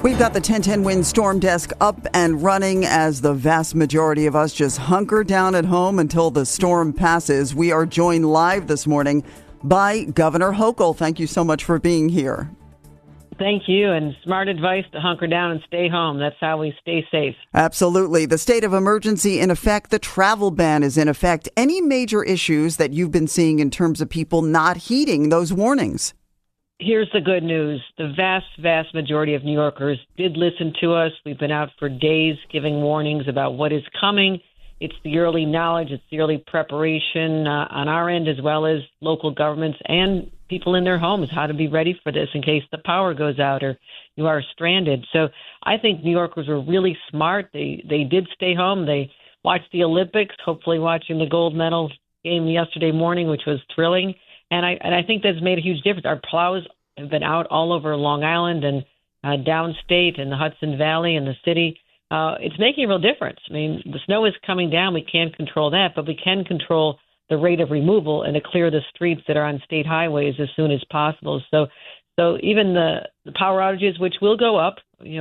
We've got the 1010 Wind Storm Desk up and running as the vast majority of us just hunker down at home until the storm passes. We are joined live this morning by Governor Hochul. Thank you so much for being here. Thank you, and smart advice to hunker down and stay home. That's how we stay safe. Absolutely. The state of emergency in effect. The travel ban is in effect. Any major issues that you've been seeing in terms of people not heeding those warnings? Here's the good news. The vast majority of New Yorkers did listen to us. We've been out for days giving warnings about what is coming. It's the early knowledge. It's the early preparation on our end, as well as local governments and people in their homes, how to be ready for this in case the power goes out or you are stranded. So I think New Yorkers were really smart. They did stay home. They watched the Olympics, hopefully watching the gold medal game yesterday morning, which was thrilling. And I think that's made a huge difference. Our plows have been out all over Long Island and downstate and the Hudson Valley and the city. It's making a real difference. I mean, the snow is coming down. We can't control that, but we can control the rate of removal and to clear the streets that are on state highways as soon as possible. So even the power outages, which will go up,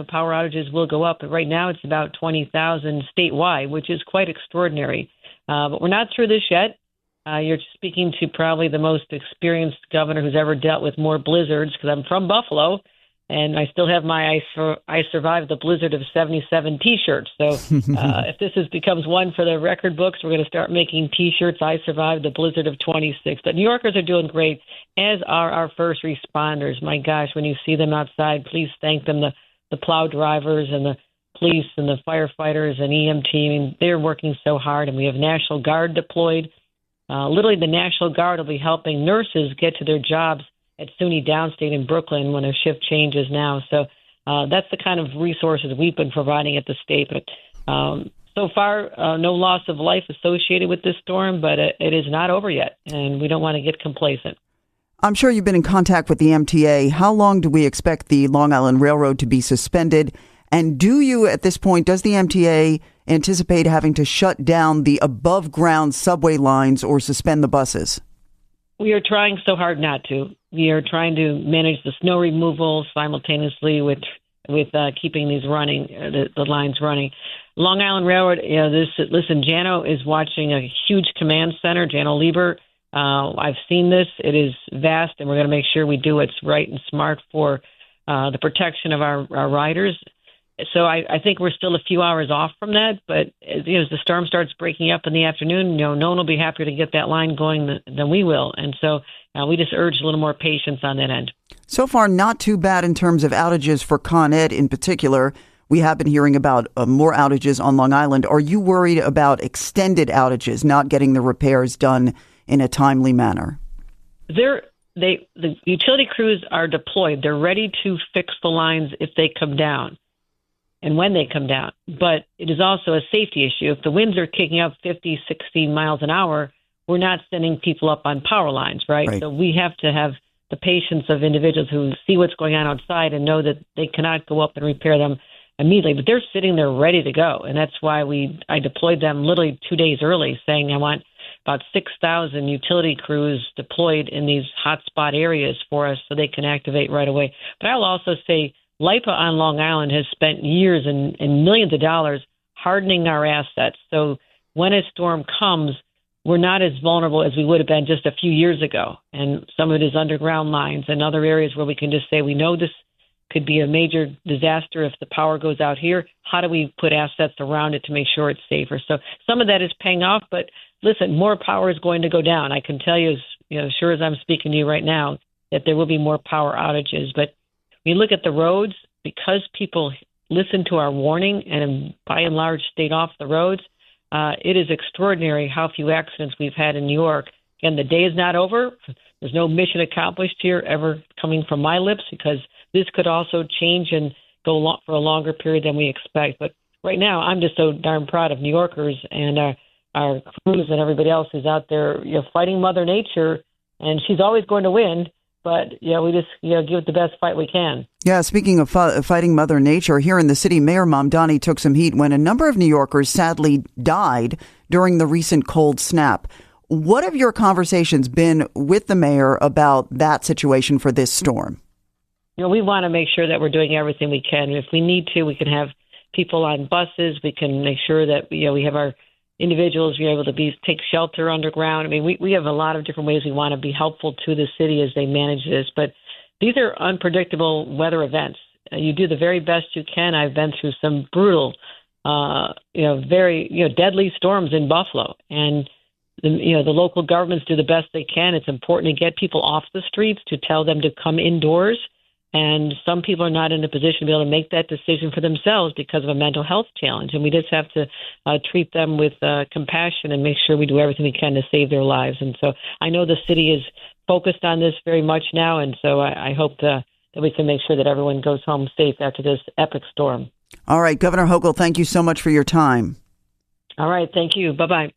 power outages will go up. But right now it's about 20,000 statewide, which is quite extraordinary. But we're not through this yet. You're speaking to probably the most experienced governor who's ever dealt with more blizzards, because I'm from Buffalo, and I still have my I survived the blizzard of 77 T-shirts. So if this becomes one for the record books, we're going to start making T-shirts. I survived the blizzard of 26. But New Yorkers are doing great, as are our first responders. My gosh, when you see them outside, please thank them, the plow drivers and the police and the firefighters and EMT. I mean, they're working so hard, and we have National Guard deployed. Literally, the National Guard will be helping nurses get to their jobs at SUNY Downstate in Brooklyn when a shift changes now. So that's the kind of resources we've been providing at the state. But so far, no loss of life associated with this storm, but it is not over yet, and we don't want to get complacent. I'm sure you've been in contact with the MTA. How long do we expect the Long Island Railroad to be suspended? And does the MTA anticipate having to shut down the above-ground subway lines or suspend the buses? We are trying so hard not to. We are trying to manage the snow removal simultaneously with keeping these running, the lines running. Long Island Railroad, Janno is watching a huge command center, Janno Lieber. I've seen this. It is vast, and we're going to make sure we do what's right and smart for the protection of our riders. So I think we're still a few hours off from that, but as the storm starts breaking up in the afternoon, no one will be happier to get that line going than we will. And so we just urge a little more patience on that end. So far, not too bad in terms of outages for Con Ed in particular. We have been hearing about more outages on Long Island. Are you worried about extended outages, not getting the repairs done in a timely manner? The utility crews are deployed. They're ready to fix the lines if they come down and when they come down. But it is also a safety issue. If the winds are kicking up 50, 60 miles an hour, we're not sending people up on power lines, right? So we have to have the patience of individuals who see what's going on outside and know that they cannot go up and repair them immediately. But they're sitting there ready to go. And that's why I deployed them literally 2 days early, saying I want about 6,000 utility crews deployed in these hotspot areas for us so they can activate right away. But I'll also say LIPA on Long Island has spent years and millions of dollars hardening our assets. So when a storm comes, we're not as vulnerable as we would have been just a few years ago. And some of it is underground lines and other areas where we can just say, we know this could be a major disaster if the power goes out here. How do we put assets around it to make sure it's safer? So some of that is paying off, but listen, more power is going to go down. I can tell you, as sure as I'm speaking to you right now, that there will be more power outages. But when you look at the roads, because people listen to our warning and by and large stayed off the roads, it is extraordinary how few accidents we've had in New York. Again, the day is not over. There's no mission accomplished here ever coming from my lips, because this could also change and go for a longer period than we expect. But right now, I'm just so darn proud of New Yorkers and our crews and everybody else who's out there fighting Mother Nature, and she's always going to win. But, we just give it the best fight we can. Yeah, speaking of fighting Mother Nature, here in the city, Mayor Mamdani took some heat when a number of New Yorkers sadly died during the recent cold snap. What have your conversations been with the mayor about that situation for this storm? we want to make sure that we're doing everything we can. If we need to, we can have people on buses. We can make sure that we have our individuals be able to take shelter underground. I mean, we have a lot of different ways we want to be helpful to the city as they manage this. But these are unpredictable weather events. You do the very best you can. I've been through some brutal, very deadly storms in Buffalo, and the local governments do the best they can. It's important to get people off the streets, to tell them to come indoors. And some people are not in a position to be able to make that decision for themselves because of a mental health challenge. And we just have to treat them with compassion and make sure we do everything we can to save their lives. And so I know the city is focused on this very much now. And so I hope that we can make sure that everyone goes home safe after this epic storm. All right, Governor Hochul, thank you so much for your time. All right. Thank you. Bye-bye.